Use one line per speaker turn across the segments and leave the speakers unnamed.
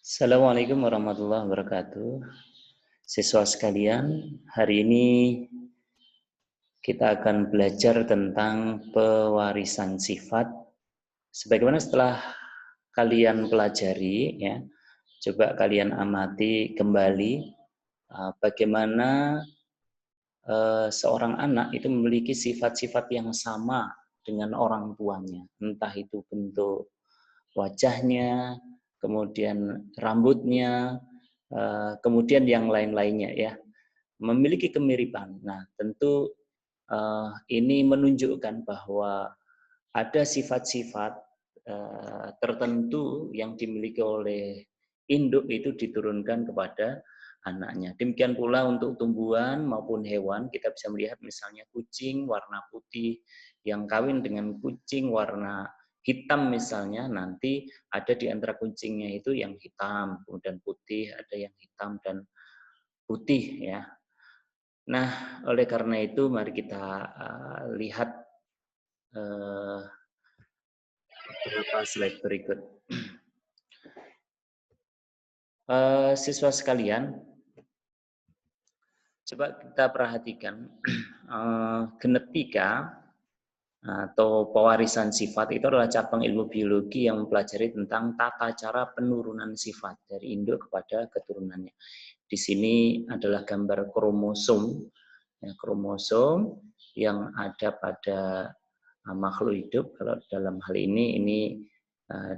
Assalamualaikum warahmatullahi wabarakatuh. Siswa sekalian, hari ini kita akan belajar tentang pewarisan sifat. Sebagaimana setelah kalian pelajari, ya, coba kalian amati kembali bagaimana seorang anak itu memiliki sifat-sifat yang sama dengan orang tuanya. Entah itu bentuk wajahnya, kemudian rambutnya, kemudian yang lain-lainnya ya, memiliki kemiripan. Nah, tentu ini menunjukkan bahwa ada sifat-sifat tertentu yang dimiliki oleh induk itu diturunkan kepada anaknya. Demikian pula untuk tumbuhan maupun hewan, kita bisa melihat misalnya kucing warna putih yang kawin dengan kucing warna hitam misalnya, nanti ada di antara kucingnya itu yang hitam, kemudian putih, ada yang hitam dan putih ya. Nah, oleh karena itu mari kita lihat beberapa slide berikut. Siswa sekalian, coba kita perhatikan genetika atau pewarisan sifat itu adalah cabang ilmu biologi yang mempelajari tentang tata cara penurunan sifat dari induk kepada keturunannya. Di sini adalah gambar kromosom, ya, kromosom yang ada pada makhluk hidup. Kalau dalam hal ini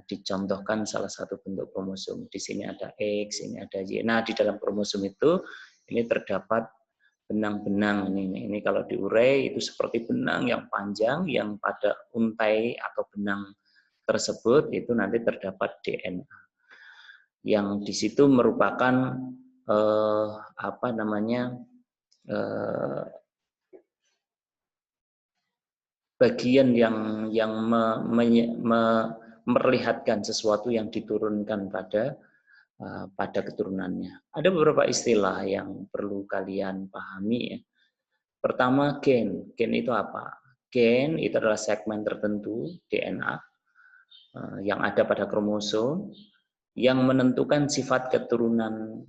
dicontohkan salah satu bentuk kromosom. Di sini ada X, ini ada Y. Nah, di dalam kromosom itu ini terdapat benang-benang. Ini kalau diurai itu seperti benang yang panjang yang pada untai atau benang tersebut itu nanti terdapat DNA. Yang di situ merupakan bagian yang memperlihatkan sesuatu yang diturunkan pada keturunannya. Ada beberapa istilah yang perlu kalian pahami ya. Pertama, gen. Gen itu apa? Gen itu adalah segmen tertentu DNA yang ada pada kromosom yang menentukan sifat keturunan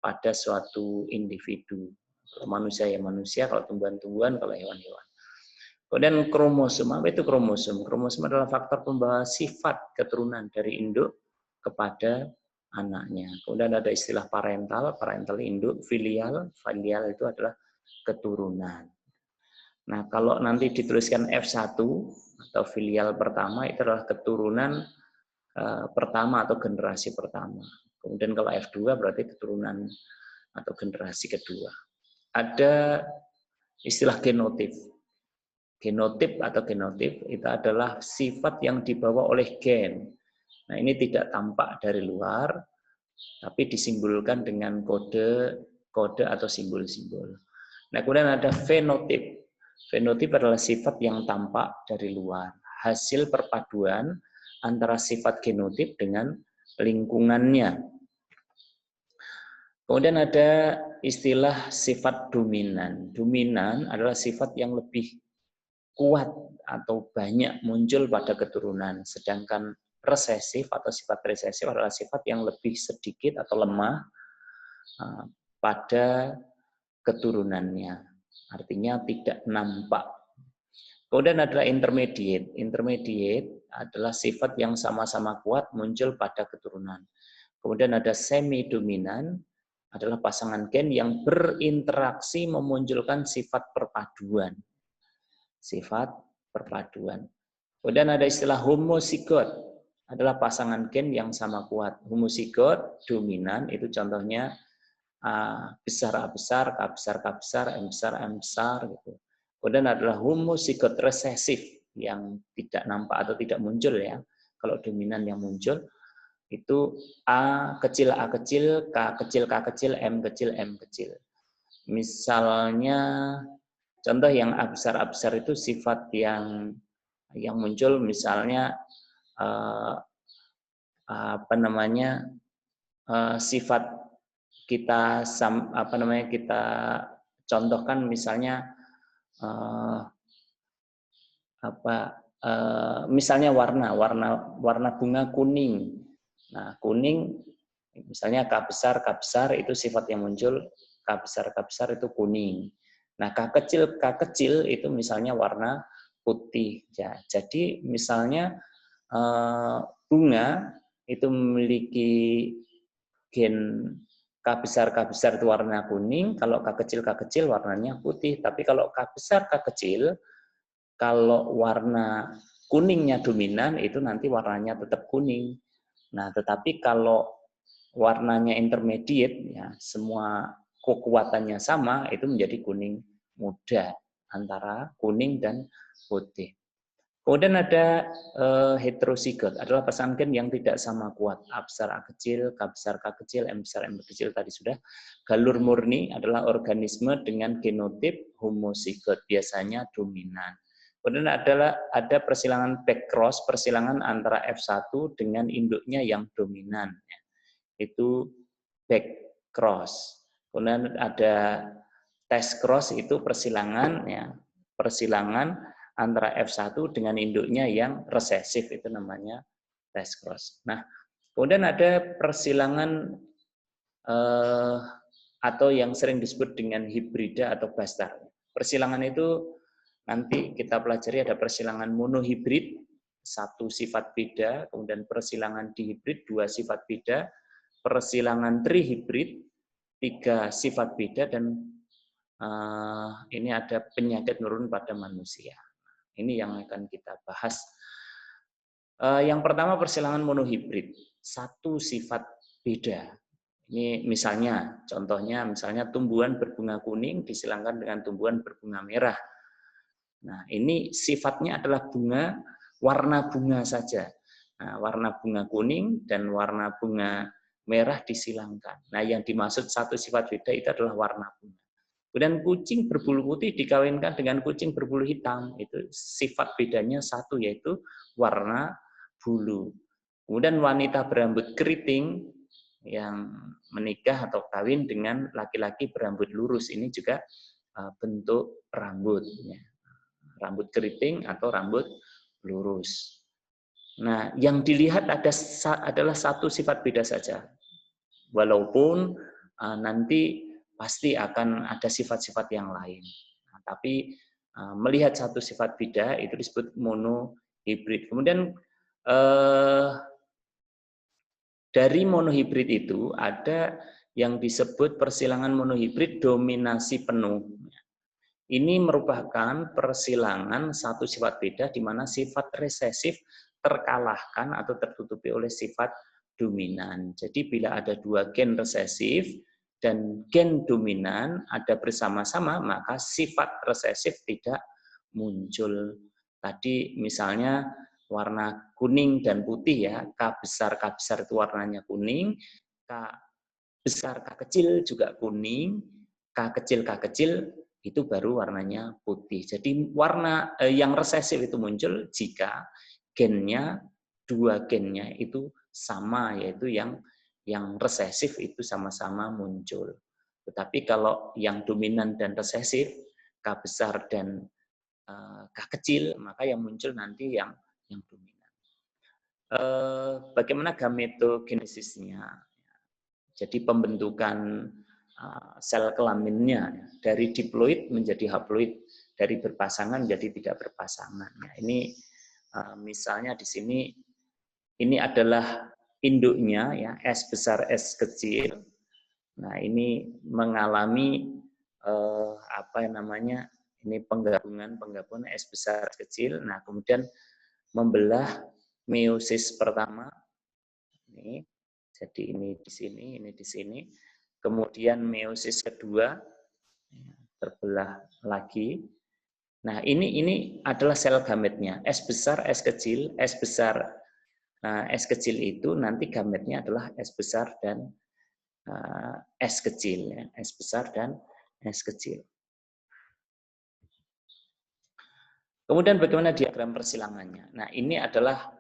pada suatu individu. Kalau manusia ya manusia, kalau tumbuhan-tumbuhan, kalau hewan-hewan. Kemudian kromosom, apa itu kromosom? Kromosom adalah faktor pembawa sifat keturunan dari induk kepada anaknya. Kemudian ada istilah parental, parental induk, filial, filial itu adalah keturunan. Nah, kalau nanti dituliskan F1 atau filial pertama itu adalah keturunan pertama atau generasi pertama. Kemudian kalau F2 berarti keturunan atau generasi kedua. Ada istilah genotip. Genotip atau genotip itu adalah sifat yang dibawa oleh gen. Nah, ini tidak tampak dari luar, tapi disimbolkan dengan kode atau simbol-simbol. Nah, kemudian ada fenotip. Fenotip adalah sifat yang tampak dari luar, hasil perpaduan antara sifat genotip dengan lingkungannya. Kemudian ada istilah sifat dominan. Dominan adalah sifat yang lebih kuat atau banyak muncul pada keturunan, sedangkan resesif atau sifat resesif adalah sifat yang lebih sedikit atau lemah pada keturunannya, artinya tidak nampak. Kemudian adalah intermediate. Intermediate adalah sifat yang sama-sama kuat muncul pada keturunan. Kemudian ada semi dominan, adalah pasangan gen yang berinteraksi memunculkan sifat perpaduan. Sifat perpaduan. Kemudian ada istilah homozigot, adalah pasangan gen yang sama kuat. Homozigot dominan itu contohnya A besar A besar, K besar K besar, M besar M besar gitu. Kemudian adalah homozigot resesif yang tidak nampak atau tidak muncul ya. Kalau dominan yang muncul itu A kecil K kecil K kecil, M kecil M kecil. Misalnya contoh yang A besar itu sifat yang muncul misalnya sifat kita kita contohkan misalnya misalnya warna bunga kuning. Nah, kuning misalnya K besar itu sifat yang muncul K besar itu kuning. Nah, K kecil itu misalnya warna putih. Ya, jadi misalnya bunga itu memiliki gen K besar itu warna kuning, kalau K kecil warnanya putih. Tapi kalau K kecil, kalau warna kuningnya dominan, itu nanti warnanya tetap kuning. Nah, tetapi kalau warnanya intermediate, ya semua kekuatannya sama, itu menjadi kuning muda, antara kuning dan putih. Kemudian ada heterozigot, adalah pasangan gen yang tidak sama kuat. A besar A kecil, K besar K kecil, M besar M kecil tadi sudah. Galur murni adalah organisme dengan genotip homozigot, biasanya dominan. Kemudian ada persilangan backcross, persilangan antara F1 dengan induknya yang dominan. Itu backcross. Kemudian ada test cross, itu persilangan, ya, persilangan antara F1 dengan induknya yang resesif, itu namanya test cross. Nah, kemudian ada persilangan atau yang sering disebut dengan hibrida atau bastard. Persilangan itu nanti kita pelajari, ada persilangan monohibrid, satu sifat beda, kemudian persilangan dihibrid, dua sifat beda, persilangan trihibrid, tiga sifat beda, dan ini ada penyakit menurun pada manusia. Ini yang akan kita bahas. Yang pertama persilangan monohibrid, satu sifat beda. Ini misalnya, contohnya misalnya tumbuhan berbunga kuning disilangkan dengan tumbuhan berbunga merah. Nah, ini sifatnya adalah bunga, warna bunga saja. Nah, warna bunga kuning dan warna bunga merah disilangkan. Nah, yang dimaksud satu sifat beda itu adalah warna bunga. Kemudian kucing berbulu putih dikawinkan dengan kucing berbulu hitam. Itu sifat bedanya satu, yaitu warna bulu. Kemudian wanita berambut keriting yang menikah atau kawin dengan laki-laki berambut lurus, ini juga bentuk rambutnya. Rambut keriting atau rambut lurus. Nah, yang dilihat adalah satu sifat beda saja. Walaupun nanti pasti akan ada sifat-sifat yang lain. Nah, tapi melihat satu sifat beda itu disebut monohibrid. Kemudian dari monohibrid itu ada yang disebut persilangan monohibrid dominasi penuh. Ini merupakan persilangan satu sifat beda di mana sifat resesif terkalahkan atau tertutupi oleh sifat dominan. Jadi bila ada dua gen resesif dan gen dominan ada bersama-sama, maka sifat resesif tidak muncul. Tadi misalnya warna kuning dan putih, ya, K besar itu warnanya kuning, K besar K kecil juga kuning, K kecil itu baru warnanya putih. Jadi warna yang resesif itu muncul jika gennya, dua gennya itu sama, yaitu yang resesif itu sama-sama muncul. Tetapi kalau yang dominan dan resesif, K besar dan K kecil, maka yang muncul nanti yang dominan. Bagaimana gametogenesisnya? Jadi pembentukan sel kelaminnya dari diploid menjadi haploid, dari berpasangan menjadi tidak berpasangan. Nah, ini misalnya di sini ini adalah induknya, ya, S besar S kecil. Nah, ini mengalami apa namanya? Ini penggabungan S besar S kecil. Nah, kemudian membelah meiosis pertama. Ini, jadi ini di sini, ini di sini. Kemudian meiosis kedua terbelah lagi. Nah, ini adalah sel gametnya. S besar, S kecil, S besar. Nah, S kecil itu nanti gametnya adalah S besar dan S kecil, ya. S besar dan S kecil. Kemudian bagaimana diagram persilangannya? Nah, ini adalah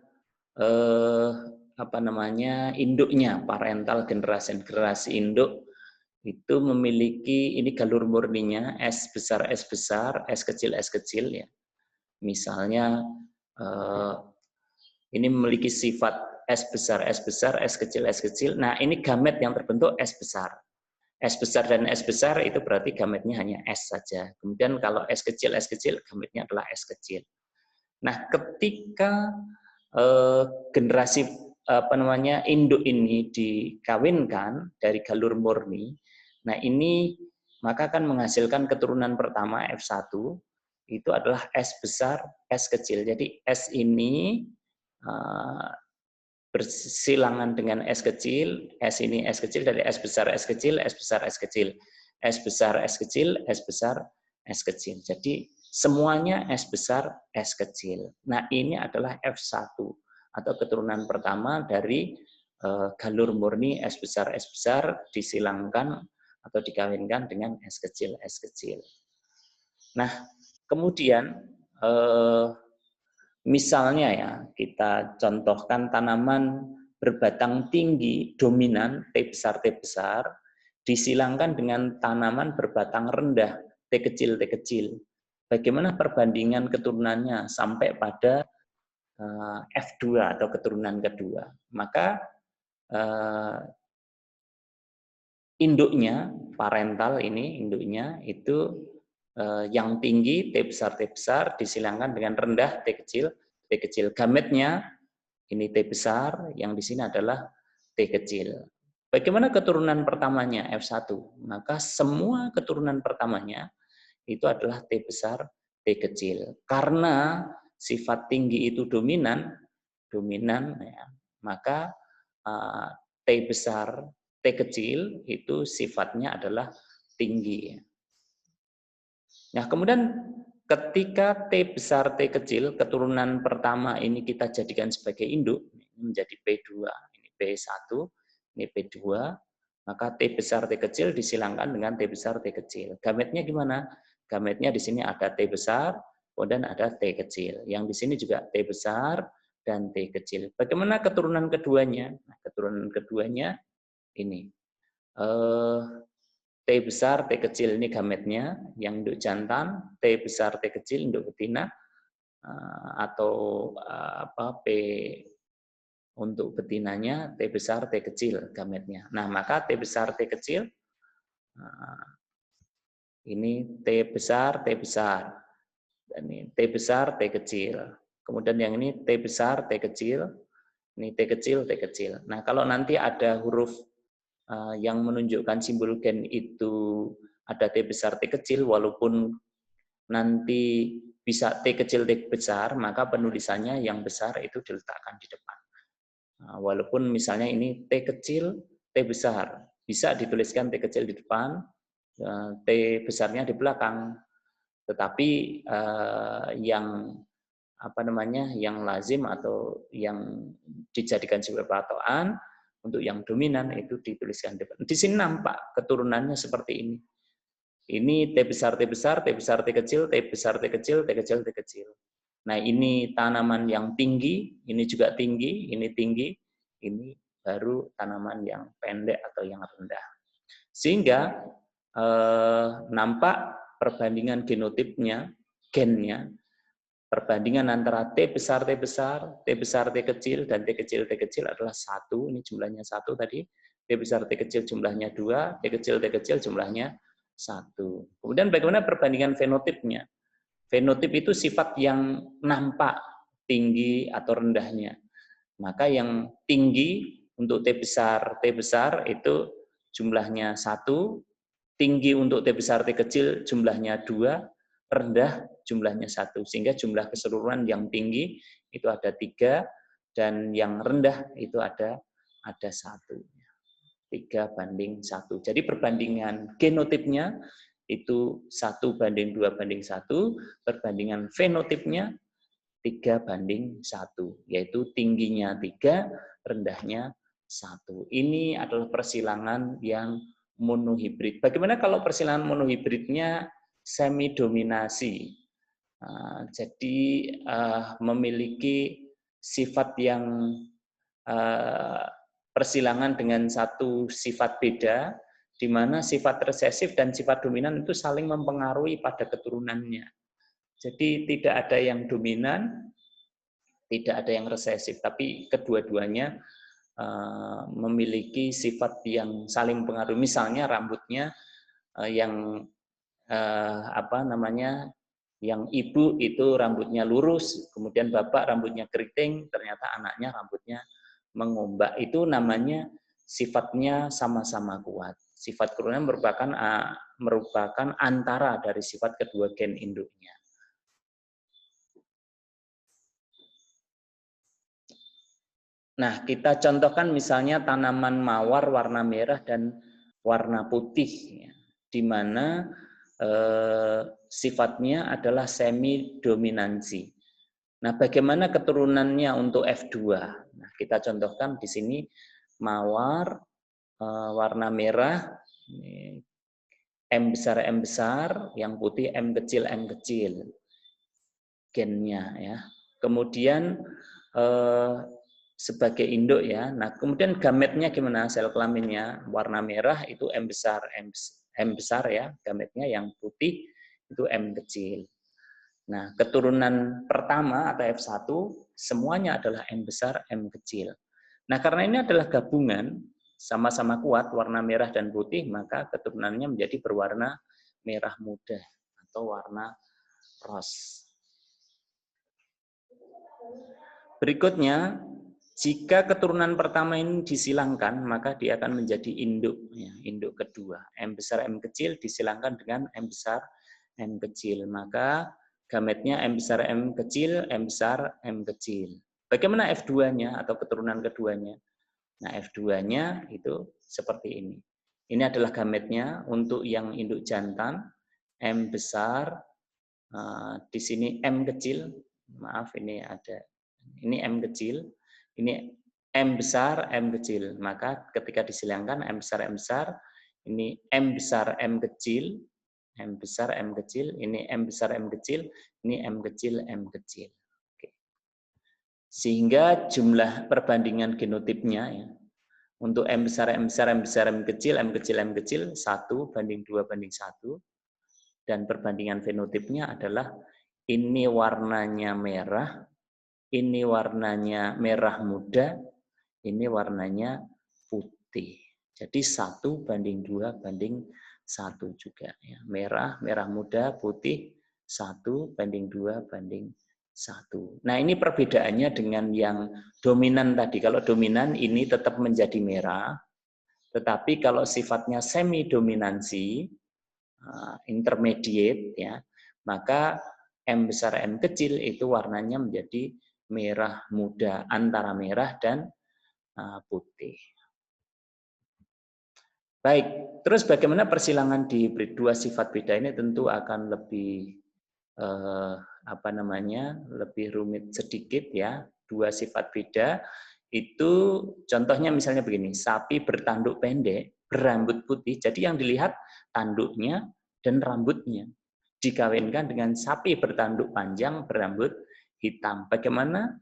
apa namanya, induknya, parental generasi induk itu memiliki, ini galur murninya S besar, S kecil, ya. Misalnya Ini memiliki sifat S besar, S besar, S kecil, S kecil. Nah, ini gamet yang terbentuk S besar. S besar dan S besar itu berarti gametnya hanya S saja. Kemudian kalau S kecil, gametnya adalah S kecil. Nah, ketika generasi induk ini dikawinkan dari galur murni, nah ini maka akan menghasilkan keturunan pertama F1 itu adalah S besar, S kecil. Jadi S ini bersilangan dengan S kecil, S ini S kecil dari S besar, S kecil, S besar, S kecil, S besar, S kecil, S besar, S kecil. Jadi semuanya S besar, S kecil. Nah, ini adalah F1 atau keturunan pertama dari galur murni S besar disilangkan atau dikawinkan dengan S kecil, S kecil. Nah, kemudian misalnya ya, kita contohkan tanaman berbatang tinggi dominan T besar disilangkan dengan tanaman berbatang rendah T kecil. Bagaimana perbandingan keturunannya sampai pada F2 atau keturunan kedua? Maka induknya, parental ini induknya itu yang tinggi T besar disilangkan dengan rendah T kecil. Gametnya ini T besar, yang di sini adalah T kecil. Bagaimana keturunan pertamanya F1? Maka semua keturunan pertamanya itu adalah T besar, T kecil. Karena sifat tinggi itu dominan ya, maka T besar, T kecil itu sifatnya adalah tinggi. Nah, kemudian ketika T besar, T kecil, keturunan pertama ini kita jadikan sebagai induk, ini menjadi P2, ini P1, ini P2, maka T besar, T kecil disilangkan dengan T besar, T kecil. Gametnya gimana? Gametnya di sini ada T besar, kemudian ada T kecil. Yang di sini juga T besar dan T kecil. Bagaimana keturunan keduanya? Nah, keturunan keduanya ini. T besar, T kecil ini gametnya, yang induk jantan, T besar, T kecil induk betina, atau P untuk betinanya, T besar, T kecil gametnya. Nah, maka T besar, T kecil, ini T besar, dan ini T besar, T kecil. Kemudian yang ini T besar, T kecil, ini T kecil, T kecil. Nah, kalau nanti ada huruf yang menunjukkan simbol gen itu ada T besar, T kecil, walaupun nanti bisa T kecil, T besar, maka penulisannya yang besar itu diletakkan di depan. Walaupun misalnya ini T kecil, T besar, bisa dituliskan T kecil di depan, T besarnya di belakang. Tetapi yang lazim atau yang dijadikan sebagai patokan untuk yang dominan itu dituliskan di depan. Di sini nampak keturunannya seperti ini. Ini T besar, T besar, T besar, T kecil, T besar, T kecil, T kecil, T kecil. Nah, ini tanaman yang tinggi, ini juga tinggi, ini baru tanaman yang pendek atau yang rendah. Sehingga nampak perbandingan genotipnya, gennya, perbandingan antara T besar, T besar, T besar, T kecil, dan T kecil adalah 1, ini jumlahnya 1 tadi, T besar, T kecil jumlahnya 2, T kecil jumlahnya 1. Kemudian bagaimana perbandingan fenotipnya? Fenotip itu sifat yang nampak tinggi atau rendahnya. Maka yang tinggi untuk T besar itu jumlahnya 1, tinggi untuk T besar, T kecil jumlahnya 2, rendah jumlahnya 1. Sehingga jumlah keseluruhan yang tinggi itu ada 3, dan yang rendah itu ada 1. 3:1. Jadi perbandingan genotipnya itu 1:2:1, perbandingan fenotipnya 3:1, yaitu tingginya 3, rendahnya 1. Ini adalah persilangan yang monohibrid. Bagaimana kalau persilangan monohibridnya semi dominasi? Jadi memiliki sifat yang persilangan dengan satu sifat beda, di mana sifat resesif dan sifat dominan itu saling mempengaruhi pada keturunannya. Jadi tidak ada yang dominan, Tidak ada yang resesif, tapi kedua-duanya memiliki sifat yang saling pengaruh. Misalnya rambutnya yang apa namanya, yang ibu itu rambutnya lurus, kemudian bapak rambutnya keriting, ternyata anaknya rambutnya mengombak. Itu namanya sifatnya sama-sama kuat. Sifat keturunan merupakan antara dari sifat kedua gen induknya. Nah, kita contohkan misalnya tanaman mawar warna merah dan warna putih, ya, di mana sifatnya adalah semi dominansi. Nah, bagaimana keturunannya untuk F2? Nah, kita contohkan di sini mawar warna merah, M besar, yang putih M kecil gennya, ya. Kemudian sebagai induk, ya. Nah, kemudian gametnya gimana? Sel kelaminnya warna merah itu M besar ya, gametnya. Yang putih itu M kecil. Nah, keturunan pertama atau F1 semuanya adalah M besar, M kecil. Nah, karena ini adalah gabungan sama-sama kuat warna merah dan putih, maka keturunannya menjadi berwarna merah muda atau warna rose. Berikutnya, jika keturunan pertama ini disilangkan, maka dia akan menjadi induk, ya, induk kedua. M besar M kecil disilangkan dengan M besar M kecil, maka gametnya M besar M kecil, M besar M kecil. Bagaimana F2-nya atau keturunan keduanya? Nah, F2-nya itu seperti ini. Ini adalah gametnya untuk yang induk jantan, M besar, di sini M kecil, maaf ini ada, ini M kecil, ini M besar, M kecil. Maka ketika disilangkan M besar, ini M besar, M kecil, M besar, M kecil, ini M besar, M kecil, ini M kecil, M kecil. Oke. Sehingga jumlah perbandingan genotipnya, ya, untuk M besar, M besar, M besar, M kecil, M kecil, M kecil, 1:2:1. Dan perbandingan fenotipnya adalah ini warnanya merah, ini warnanya merah muda, ini warnanya putih. Jadi 1:2:1 juga. Ya. Merah, merah muda, putih, 1:2:1. Nah, ini perbedaannya dengan yang dominan tadi. Kalau dominan ini tetap menjadi merah, tetapi kalau sifatnya semi dominansi, intermediate, ya, maka M besar M kecil itu warnanya menjadi merah muda, antara merah dan putih. Baik, terus bagaimana persilangan di hibrid? Dua sifat beda ini tentu akan lebih lebih rumit sedikit, ya. Dua sifat beda itu contohnya misalnya begini, sapi bertanduk pendek, berambut putih. Jadi yang dilihat tanduknya dan rambutnya. Dikawinkan dengan sapi bertanduk panjang, berambut hitam. Bagaimana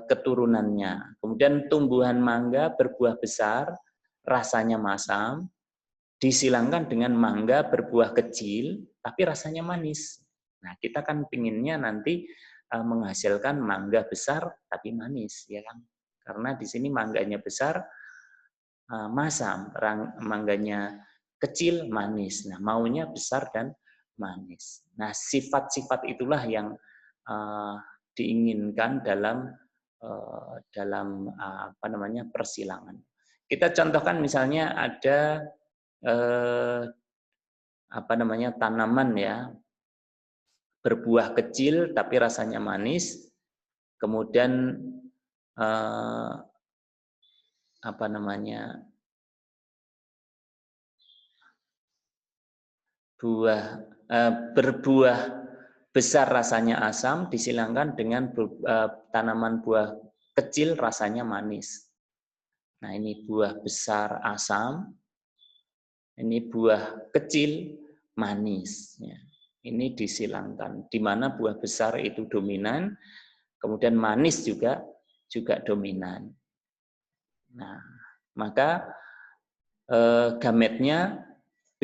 keturunannya? Kemudian tumbuhan mangga berbuah besar, rasanya masam, disilangkan dengan mangga berbuah kecil, tapi rasanya manis. Nah, kita kan pinginnya nanti menghasilkan mangga besar tapi manis, ya kan? Karena di sini mangganya besar, masam, mangganya kecil, manis. Nah, maunya besar dan manis. Nah, sifat-sifat itulah yang diinginkan dalam persilangan. Kita contohkan misalnya ada tanaman, ya, berbuah kecil tapi rasanya manis, kemudian berbuah besar rasanya asam disilangkan dengan tanaman buah kecil rasanya manis. Nah, ini buah besar asam, ini buah kecil manis. Ya. Ini disilangkan, di mana buah besar itu dominan, kemudian manis juga dominan. Nah, maka gametnya B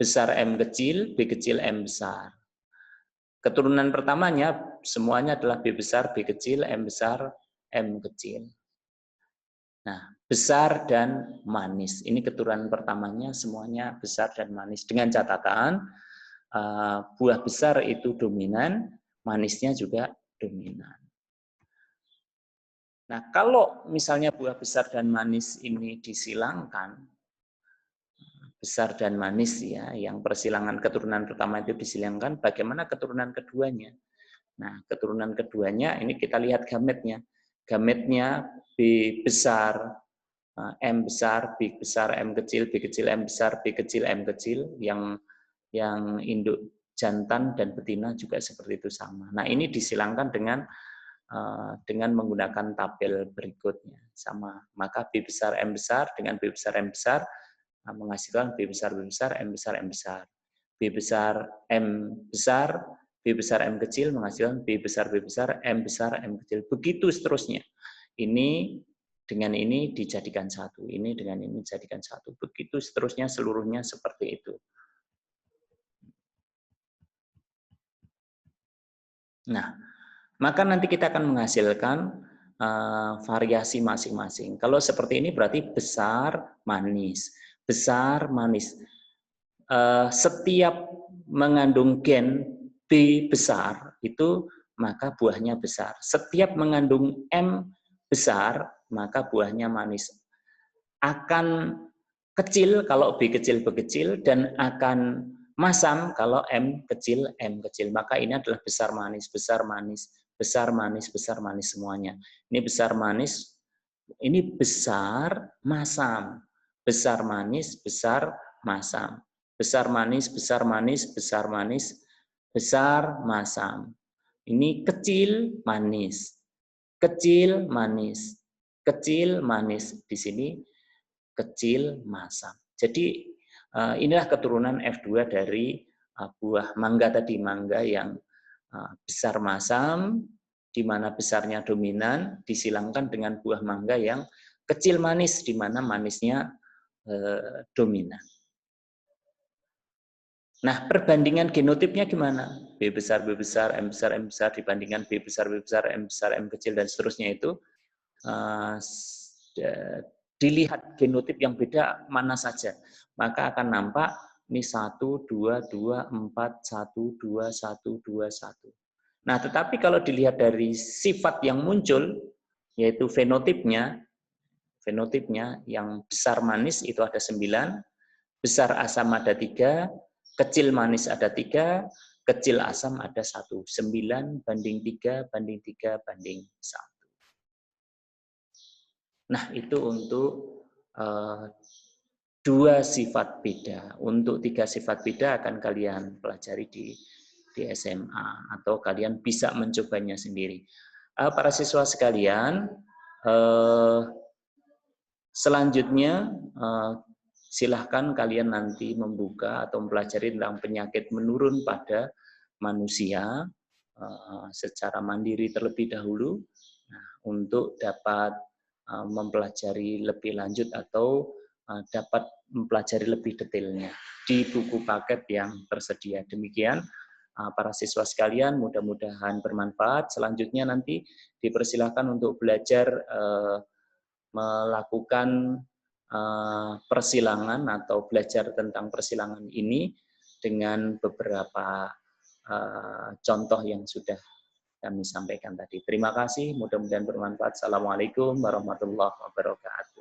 besar M kecil, B kecil M besar. Keturunan pertamanya semuanya adalah B besar, B kecil, M besar, M kecil. Nah, besar dan manis. Ini keturunan pertamanya semuanya besar dan manis. Dengan catatan, buah besar itu dominan, manisnya juga dominan. Nah, kalau misalnya buah besar dan manis ini disilangkan, besar dan manis ya, yang persilangan keturunan pertama itu disilangkan, bagaimana keturunan keduanya? Nah, keturunan keduanya ini kita lihat gametnya. Gametnya B besar, M besar, B besar, M kecil, B kecil, M besar, B kecil, M kecil, yang induk jantan dan betina juga seperti itu sama. Nah, ini disilangkan dengan menggunakan tabel berikutnya sama. Maka B besar M besar dengan B besar M besar menghasilkan B besar B besar, M besar M besar. B besar M besar, B besar M kecil menghasilkan B besar B besar, M besar M kecil. Begitu seterusnya. Ini dengan ini dijadikan satu, ini dengan ini dijadikan satu. Begitu seterusnya seluruhnya seperti itu. Nah, maka nanti kita akan menghasilkan variasi masing-masing. Kalau seperti ini berarti besar, manis. Besar, manis. Setiap mengandung gen B besar, itu maka buahnya besar. Setiap mengandung M besar, maka buahnya manis. Akan kecil kalau B kecil B kecil, dan akan masam kalau M kecil M kecil. Maka ini adalah besar manis, besar manis, besar manis, besar manis semuanya. Ini besar manis, ini besar masam, besar manis, besar masam, besar manis, besar manis, besar manis, besar masam. Ini kecil manis, kecil manis, kecil manis. Di sini kecil masam. Jadi inilah keturunan F2 dari buah mangga tadi, mangga yang besar masam, di mana besarnya dominan, disilangkan dengan buah mangga yang kecil manis, di mana manisnya dominan. Nah, perbandingan genotipnya gimana? B besar, B besar, M besar, M besar, dibandingkan B besar, B besar, M besar, M kecil, dan seterusnya itu, dilihat genotip yang beda mana saja. Maka akan nampak ini 1, 2, 2, 4, 1, 2, 1, 2, 1. Nah, tetapi kalau dilihat dari sifat yang muncul, yaitu fenotipnya yang besar manis itu ada 9, besar asam ada 3, kecil manis ada 3, kecil asam ada 1. 9 banding 3 banding 3 banding 1. Nah, itu untuk 2 sifat beda. Untuk 3 sifat beda akan kalian pelajari di SMA, atau kalian bisa mencobanya sendiri. Para siswa sekalian, selanjutnya silahkan kalian nanti membuka atau mempelajari tentang penyakit menurun pada manusia secara mandiri terlebih dahulu, untuk dapat mempelajari lebih lanjut atau dapat mempelajari lebih detailnya di buku paket yang tersedia. Demikian para siswa sekalian, mudah-mudahan bermanfaat. Selanjutnya nanti dipersilakan untuk belajar melakukan persilangan atau belajar tentang persilangan ini dengan beberapa contoh yang sudah kami sampaikan tadi. Terima kasih, mudah-mudahan bermanfaat. Assalamualaikum warahmatullahi wabarakatuh.